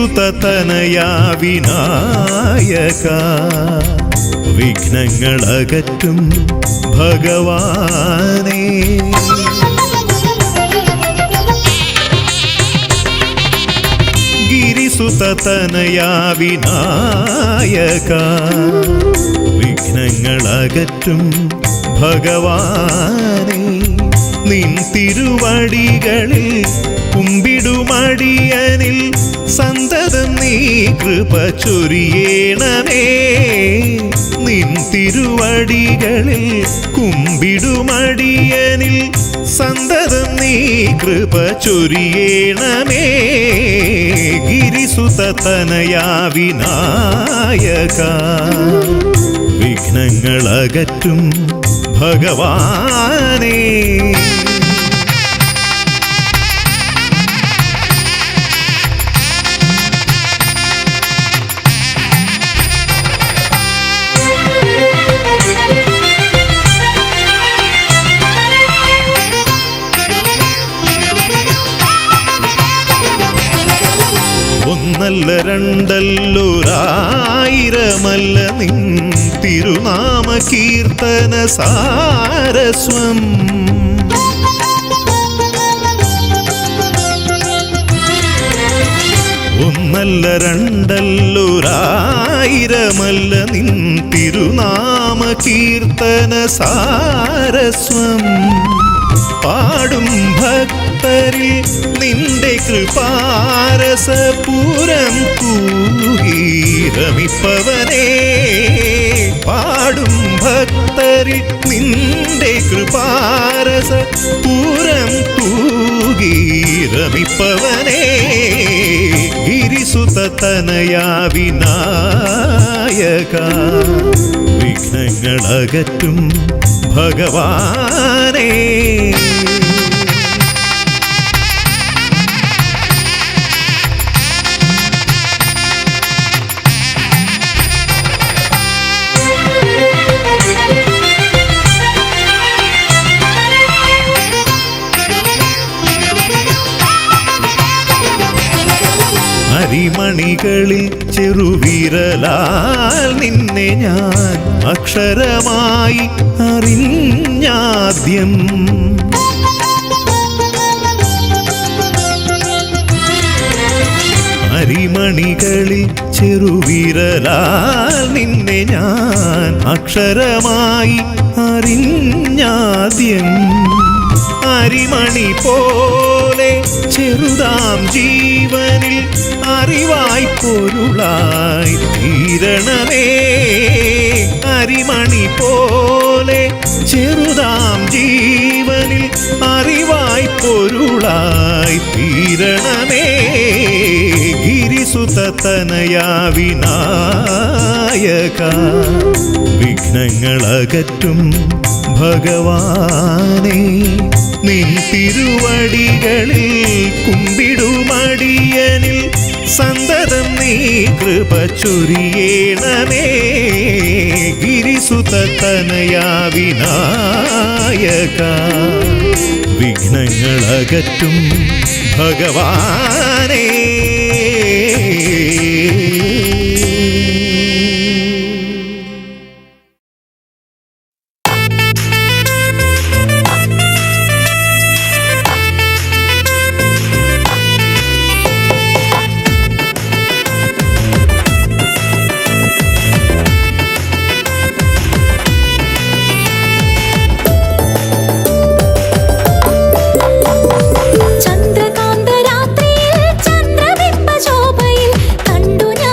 ഗിരിസുതനയാ വിനായക വിഘ്നങ്ങളകറ്റും ഭഗവാനേ. ഗിരിസുതനയാ വിനായക വിഘ്നങ്ങളകറ്റും ഭഗവാനേ. നിൻ തിരുവടികളിൽ കുമ്പിടുമടിയനിൽ സന്തതം നീ കൃപ ചൊരിയേണമേ. നിൻ തിരുവടികളിൽ കുമ്പിടുമടിയനിൽ സന്തതം നീ കൃപ ചൊരിയേണമേ. ഗിരിസുതനയാ വിനായക വിഘ്നങ്ങളകറ്റും ഭഗവാനേ. ഒന്നല്ല രണ്ടല്ലൊരായിരമല്ല നിൻ തിരുനാമ കീർത്തന സാരസ്വം. ഒന്നല്ല രണ്ടല്ലൊരായിരമല്ല നിൻ തിരുനാമ കീർത്തന സാരസ്വം. പാടും ഭക്തരിൽ നിന്റെ കൃപാരസപൂരം തൂകി രമിപ്പവനേ. പാടും ഭക്തരിൽ നിന്റെ കൃപാരസപൂരം തൂകി രമിപ്പവനേ. ഗിരിസുതനയാ വിനായക വിഘ്നങ്ങളകറ്റും ഭഗവാനേ. അരിമണികളിൽ ചെറുവിരലാൽ നിന്നെ ഞാൻ അക്ഷരമായി അറിഞ്ഞാദ്യം. അരിമണികളിൽ ചെറുവിരലാൽ നിന്നെ ഞാൻ അക്ഷരമായി അറിഞ്ഞാദ്യം. അരിമണി പോലെ ചെറുതാം ജീവനിൽ അറിവായി പൊരുളായി തീരണമേ. അരിമണി പോലെ ചെറുതാം ജീവനിൽ അറിവായി പൊരുളായി തീരണമേ. ഗിരിസുതനയാ വിനായക വിഘ്നങ്ങളകറ്റും ഭഗവാനേ. നിൻ തിരുവടികളിൽ കുമ്പിടുമടിയനിൽ സന്തതം നീ കൃപ ചൊരിയേണമേ. ഗിരിസുതനയാ വിനായക വിഘ്നങ്ങളകറ്റും ഭഗവാനേ. ചന്ദ്രകാന്തരാത്രിയിൽ ചന്ദ്രബിംബശോഭയിൽ കണ്ടു ഞാൻ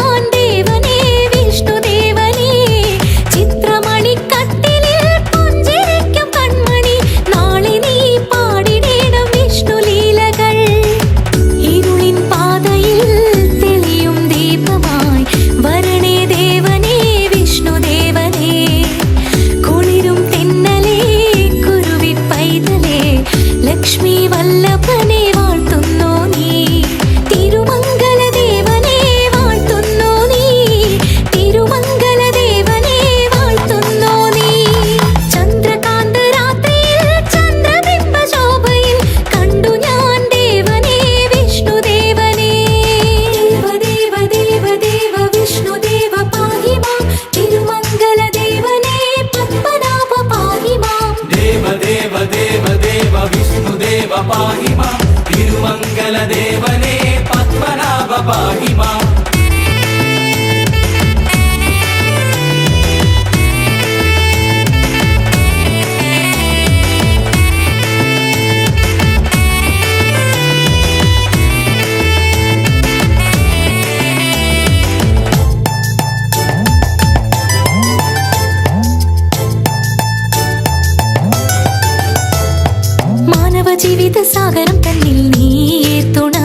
ജീവിത സാഗരം തന്നിൽ നീയേ തുണ,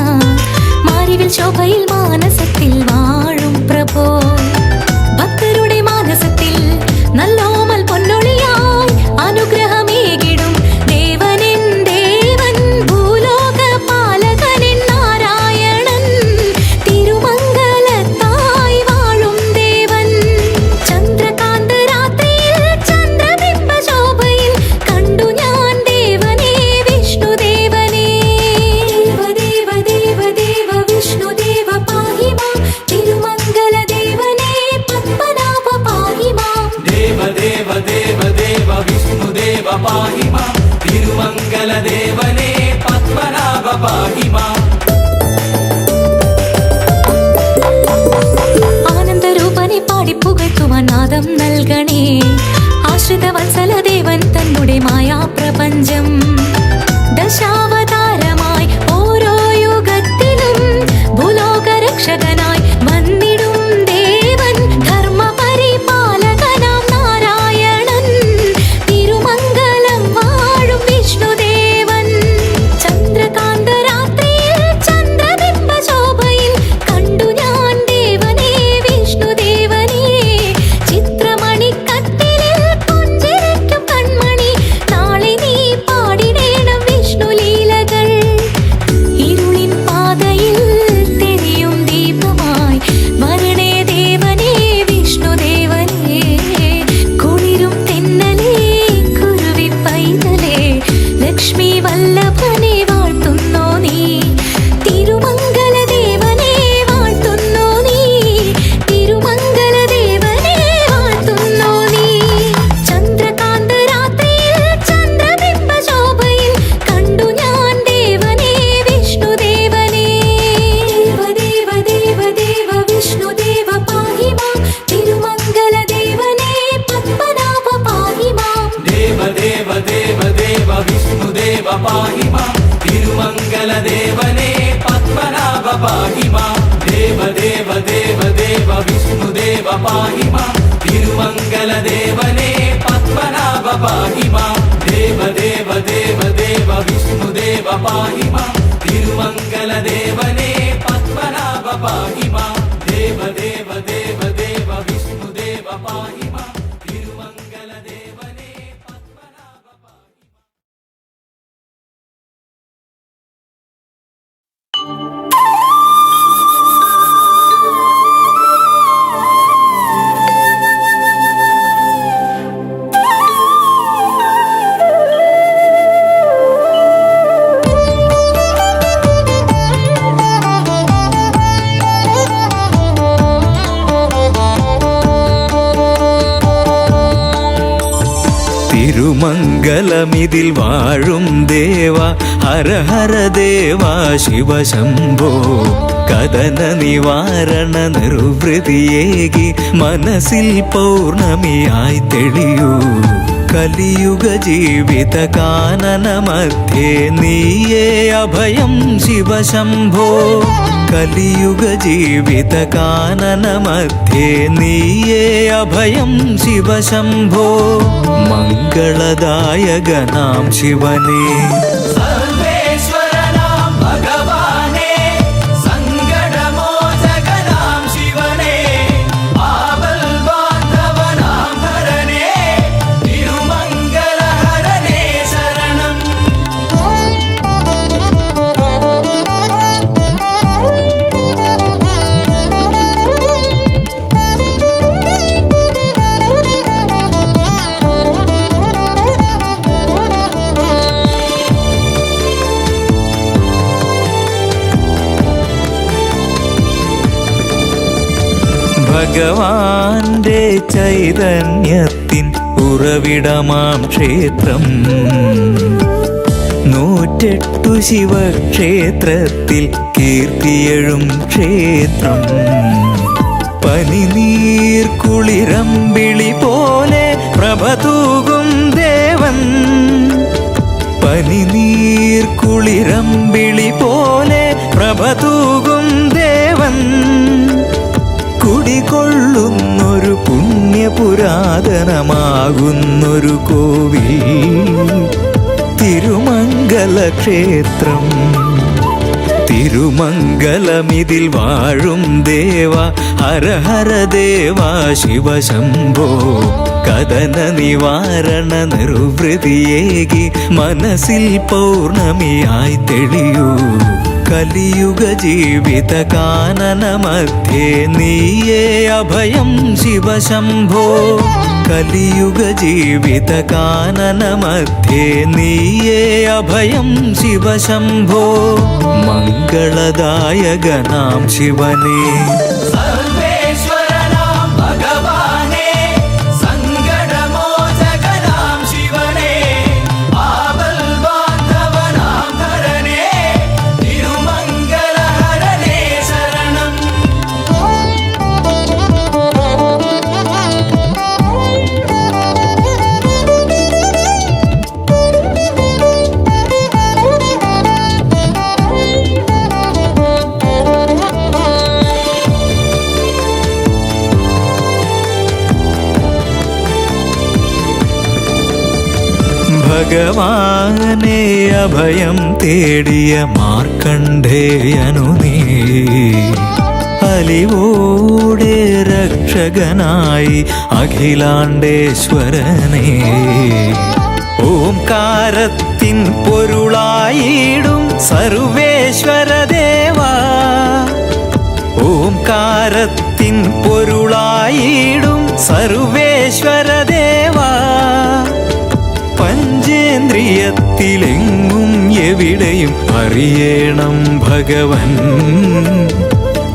മാറിവിൽ ശോഭയിൽ മാനസത്തിൽ വാഴും പ്രഭോ. ഭക്തരുടെ മാനസത്തിൽ നല്ലോമൽ പൊന്നൊളിയായി അനുഗ്രഹമേകിടും ദേവനെൻ ദേവൻ, ഭൂലോക പാലകനെൻ നാരായണൻ, തിരുമംഗലത്തായി വാഴും ദേവൻ. ചന്ദ്രകാന്ത രാത്രിയിൽ ചന്ദ്രബിംബ ശോഭയിൽ കണ്ടു ഞാൻ ദേവനെ വിഷ്ണുദേവനെ. ദേവ ദേവ ദേവ വിഷ്ണുദേവ പാഹി മാം, തിരുമംഗല ദേവനെ പത്മനാഭ പാഹി മാം. ദേവ ദേവ ദേവ ദേവ വിഷ്ണുദേവ പാഹി മാം, തിരുമംഗല ദേവനെ പത്മനാഭ പാഹി മാം. ആനന്ദരൂപനെ പാടിപ്പുകഴ്ത്തുവാൻ നാദം നൽകണേ, ആശ്രിത വത്സല ദേവൻ തന്നുടെ മായാപ്രപഞ്ചം. ദശാവതാരമായി ഓരോ യുഗത്തിലും ഭൂലോകരക്ഷകനായി വന്നിടും ദേവൻ, ധർമ്മപരിപാലകനാം നാരായണൻ, തിരുമംഗലം വാഴും വിഷ്ണുദേവൻ. ചന്ദ്രകാന്ത രാത്രിയിൽ ചന്ദ്രബിംബ ശോഭയിൽ കണ്ടു ഞാൻ ദേവനെ വിഷ്ണുദേവനെ. ചിത്രമണിക്കട്ടിലിൽ പുഞ്ചിരിക്കും കൺമണി, നാളെ നീ പാടിടേണം വിഷ്ണുലീലകൾ. ഇരുളിൻ പാതയിൽ തെരിയും ദീപമായി വരണേ ദേവനെ വിഷ്ണുദേവനെ. കുളിരും തെന്നലേ കുരുവി പൈതലേ, ലക്ഷ്മി വല്ലഭനെ വാഴ്ത്തുന്നോ നീ, തിരുമംഗല ദേവനെ വാഴ്ത്തുന്നോ നീ, തിരുമംഗല ദേവനെ വാഴ്ത്തുന്നോ നീ. ചന്ദ്രകാന്ത രാത്രിയിൽ ചന്ദ്രബിംബ ശോഭയിൽ കണ്ടു ഞാൻ ദേവനെ വിഷ്ണുദേവനെ. ദേവ ദേവ ദേവ വിഷ്ണുദേവ പാഹി മാം, തിരുമംഗല ദേവനെ പത്മനാഭ പാഹി മാം. ദേവ ദേവ ദേവ ദേവ വിഷ്ണുദേവ പാഹി മാം, തിരുമംഗല ദേവനെ പത്മനാഭ പാഹി മാം. ദേവ ദേവ ദേവ ദേവ വിഷ്ണുദേവ പാഹി മാം, തിരുമംഗല ദേവനെ പത്മനാഭ പാഹി മാം. ദേവ ദേവ ദേവ ദേവ വിഷ്ണുദേവ പാഹി മാം, തിരുമംഗല ദേവനെ പത്മനാഭ പാഹി മാം. ദേവ ദേവ ദേവ ദേവ വിഷ്ണുദേവ പാഹി മാം, തിരുമംഗല ദേവനെ പത്മനാഭ പാഹി മാം. തിരുമംഗലമിതിൽ വാഴും ദേവ, ഹര ഹര ദേവ ശിവശംഭോ. കഥന നിവാരണ നിർവൃതിയേകി മനസ്സിൽ പൗർണമിയായി തെളിയൂ. കലിയുഗ ജീവിത കാനന മധ്യേ നീയേ അഭയം ശിവശംഭോ. കലിയുഗ ജീവിത കാനന മധ്യേ നീയേ അഭയം ശിവശംഭോ. മംഗളദായകനാം ശിവനേ, സർവേശ്വരനാം ഭഗവാനേ, സങ്കടമോചകനാം ശിവനേ, ആപൽ ബാന്ധവനാം ഹരനേ, തിരുമംഗല ഹരനേ ശരണം. ഭഗവാന്റെ ചൈതന്യത്തിൻ ഉറവിടമാം ക്ഷേത്രം. 108 ശിവക്ഷേത്രത്തിൽ കീർത്തിയെഴും ക്ഷേത്രം. പനിനീർ കുളിരമ്പിളി പോലെ പ്രഭ തൂകും ദേവൻ. പനിനീർ കുളിരമ്പിളി പോലെ പ്രഭ തൂകും ദേവൻ. കുടികൊള്ളുന്നൊരു പുണ്യപുരാതനമാകുന്നൊരു കോവിൽ. തിരുമംഗല ക്ഷേത്രം. തിരുമംഗലമിതിൽ വാഴും ദേവ ഹര ഹര ദേവ ശിവശംഭോ. കഥന നിവാരണ നിർവൃതിയേകി മനസ്സിൽ പൗർണമിയായി തെളിയൂ. കലിയുഗ ജീവിത കാനന മധ്യേ നീയേ അഭയം ശിവശംഭോ. കലിയുഗ ജീവിത കാനന മധ്യേ നീയേ അഭയം ശിവശംഭോ. മംഗളദായകനാം ശിവനേ സർവേശ്വരനാം ഭഗവാനേ, സങ്കടമോചകനാം ശിവനേ, ആപൽ ബാന്ധവനാം ഹരനേ, തിരുമംഗലഹരനേ ശരണം. ഭഗവാനെ അഭയം തേടിയ മാർക്കണ്ഡേയനു നീ അലിവോടെ രക്ഷകനായി അഖിലാണ്ടേശ്വരനേ. ഓംകാരത്തിൻ പൊരുളായിടും സർവേശ്വരദേവാ. ഓംകാരത്തിൻ പൊരുളായിടും സർവേശ്വരദേവാ. പഞ്ചേന്ദ്രിയത്തിലെങ്ങും എവിടെയും അറിയണം ഭഗവൻ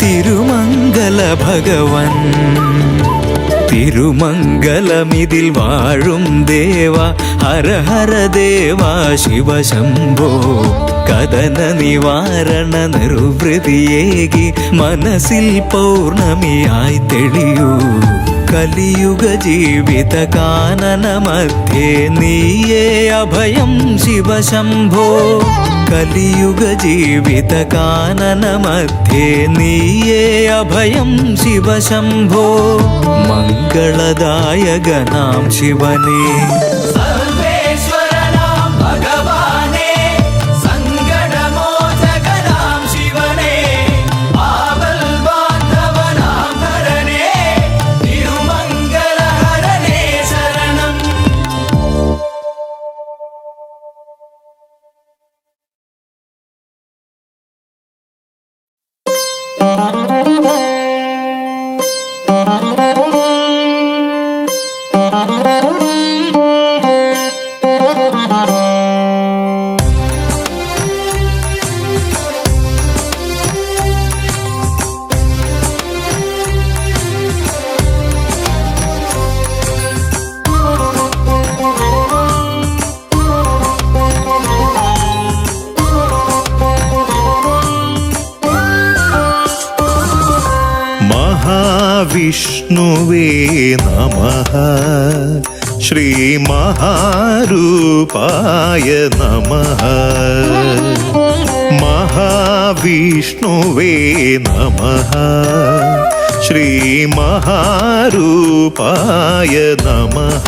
തിരുമംഗല ഭഗവൻ. തിരുമംഗലമിതിൽ വാഴും ദേവ ഹര ഹര ദേവ ശിവശംഭോ. കഥന നിവാരണ നിർവൃതിയേകി മനസ്സിൽ പൗർണമിയായി തെളിയൂ. കലിയുഗ ജീവിത കാനന മധ്യേ നീയേ അഭയം ശിവശംഭോ. കലിയുഗ ജീവിത കാനന മധ്യേ നീയേ അഭയം ശിവശംഭോ. മംഗളദായകനാം ശിവനേ സർവേശ്വരനാം ഭഗവാനേ, സങ്കടമോചകനാം ശിവനേ, ആപൽ ബാന്ധവനാം ഹരനേ, തിരുമംഗലഹരനേ ശരണം. വിഷ്ണുവേ നമഃ. ശ്രീ മഹാരൂപായ നമഃ. മഹാവിഷ്ണുവേ നമഃ. ശ്രീ മഹാരൂപായ നമഃ.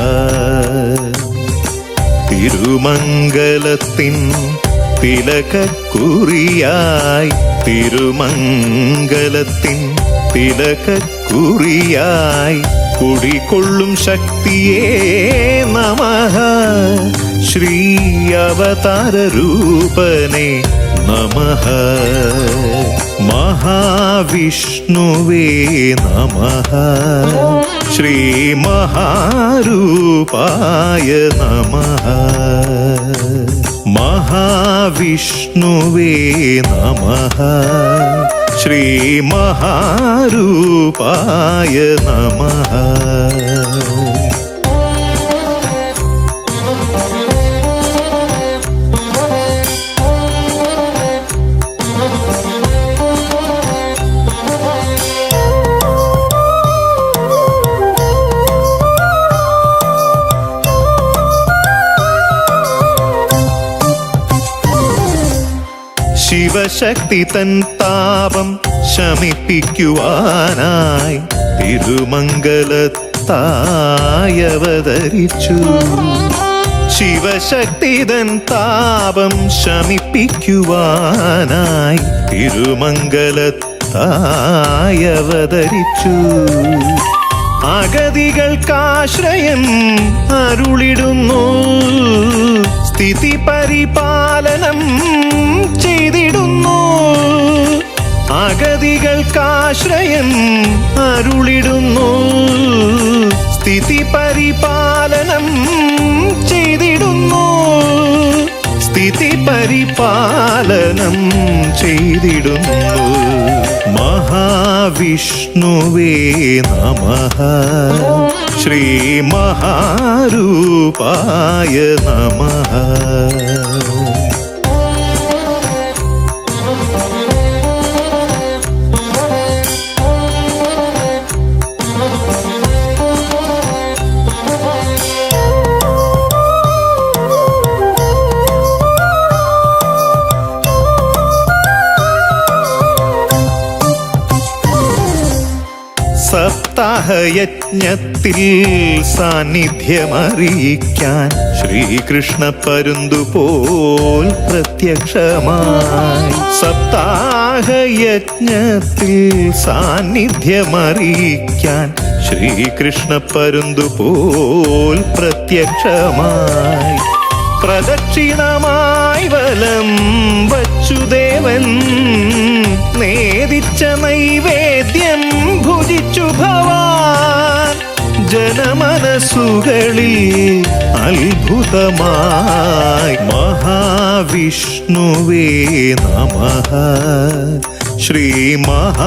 തിരുമംഗലത്തിൻ തിലകക്കുറിയായി തിരുമംഗലത്തിൻ തിലകക്കുറിയായി കുടികൊള്ളും ശക്തിയേ നമഃ. ശ്രീ അവതാര രൂപനേ നമഃ. മഹാവിഷ്ണുവേ നമഃ. ശ്രീ മഹാരൂപായ നമഃ. മഹാവിഷ്ണുവേ നമഃ. ശ്രീ മഹാരൂപായ നമഃ. ശിവശക്തി തൻ താപം ശമിപ്പിക്കുവാനായി തിരുമംഗലത്തായി അവതരിച്ചു. ശിവശക്തിതൻ താപം ശമിപ്പിക്കുവാനായി തിരുമംഗലത്തായി അവതരിച്ചു. അഗതികൾക്കാശ്രയം അരുളിടുന്നു, സ്ഥിതി പരിപാലനം ചെയ്തിടുന്നു. അഗതികൾക്കാശ്രയം അരുളിടുന്നു, സ്ഥിതി പരിപാലനം ചെയ്തിടുന്നു. സ്ഥിതി പരിപാലനം ചെയ്തിടുന്നു. മഹാവിഷ്ണുവേ നമഃ, ശ്രീ മഹാരൂപായ നമഃ. സപ്താഹയജ്ഞത്തിൽ സാന്നിധ്യമറിയിക്കാൻ ശ്രീകൃഷ്ണ പരുന്തുപോൽ പ്രത്യക്ഷമായി. സപ്താഹയജ്ഞത്തിൽ സാന്നിധ്യമറിയിക്കാൻ ശ്രീകൃഷ്ണ പരുന്തുപോൽ പ്രത്യക്ഷമായി. പ്രദക്ഷിണമായി വലം വച്ചുദേവൻ നേദിച്ച നൈവേദ്യം ഭുജിച്ചു ഭവാൻ. ജനമനസ്സുകളിൽ അത്ഭുതമായി. മഹാവിഷ്ണുവേ നമഃ, ശ്രീ മഹാരൂപായ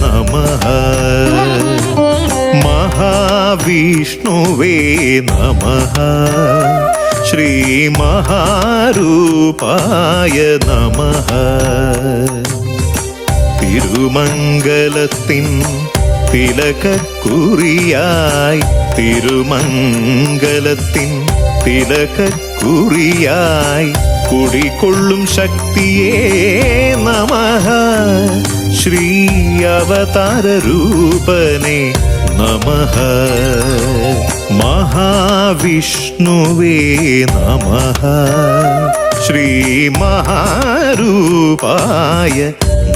നമഃ. മഹാവിഷ്ണുവേ നമഃ, ശ്രീ മഹാരൂപായ നമഃ. തിരുമംഗലത്തിൻ തിലകക്കുറിയായി, തിരുമംഗലത്തിൻ തിലകക്കുറിയായി കുടികൊള്ളും ശക്തിയേ നമഃ. ശ്രീ അവതാരരൂപനേ നമഃ. മഹാവിഷ്ണുവേ നമഃ, ശ്രീ മഹാരൂപായ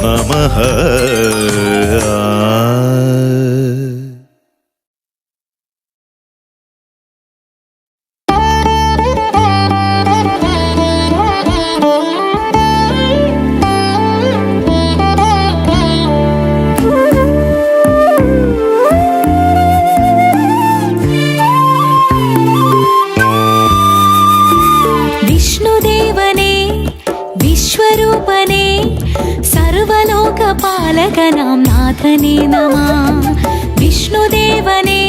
നമഃ. വിശ്വരൂപനേ സർവലോകപാലകനാം നാഥനേ നമഃ. വിഷ്ണുദേവനേ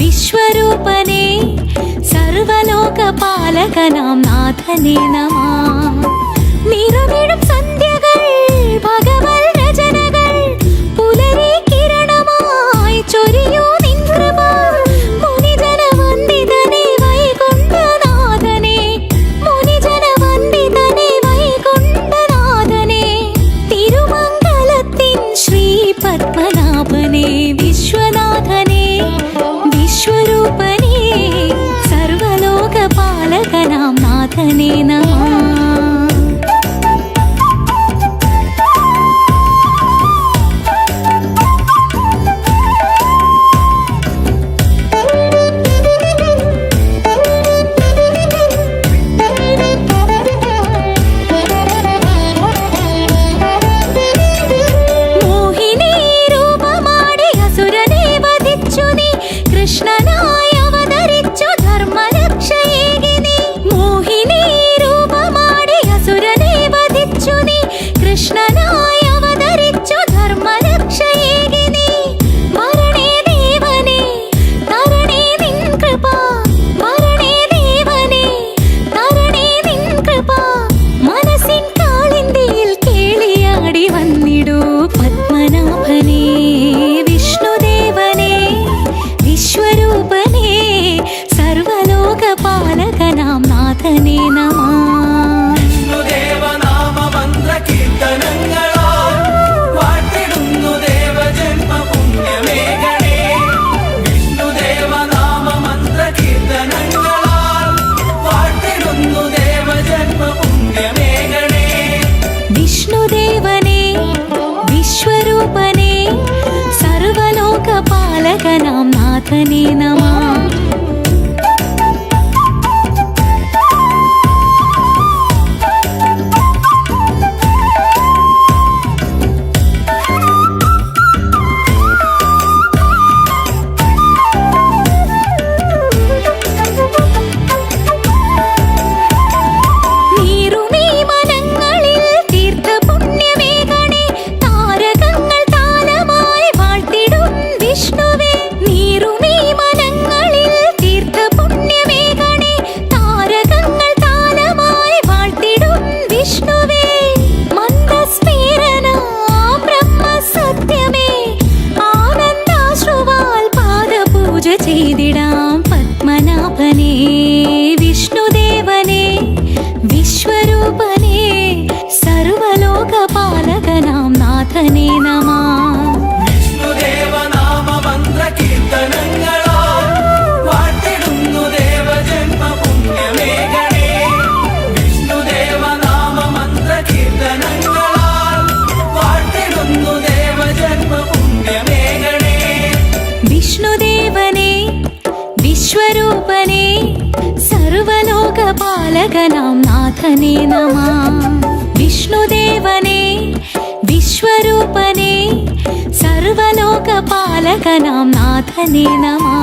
വിശ്വരൂപനേ സർവലോകപാലകനാം നാഥനേ നമഃ. നിറമിഴും സന്ധ്യകൾ ഭഗവൽ രചനകൾ പുലരി കിരണമായി ചൊരിയൂ നിൻ കൃപ. മുനിജന വന്ദിതനേ വൈകുണ്ഠനാഥനേ, മുനിജന വന്ദിതനേ വൈകുണ്ഠനാഥനേ. തിരുമംഗലത്തിൻ ശ്രീ പത്മനാഭനേ വിശ്വനാഥനേ വിശ്വരൂപനേ സർവലോകപാലകനാം നാഥനേ നമഃ. കൃഷ്ണനായി അവതരിച്ചു ധർമ്മരക്ഷയേകി നീ. മോഹിനി നാഥനേ നമഃ. ചെയ്തിടാം പത്മനാഭനേ വിഷ്ണുദേവനേ വിശ്വരൂപനേ സർവലോകപാലകനാം നാഥനേ നമഃ. വിഷ്ണുദേവ നാമ മന്ത്ര കീർത്തനങ്ങളാൽ വാഴ്ത്തിടുന്നു ദേവജന്മ പുണ്യമേഘണേ. വിഷ്ണുദേവ നാമ മന്ത്ര കീർത്തനങ്ങളാൽ വാഴ്ത്തിടുന്നു ദേവജന്മ പുണ്യമേഘണേ. വിഷ്ണുദേവനേ വിശ്വരൂപനേ സർവലോകപാലകനാം നാഥനേ നമഃ. വിഷ്ണുദേവനേ വിശ്വരൂപനേ സർവലോകപാലകനാം നാഥനേ നമഃ.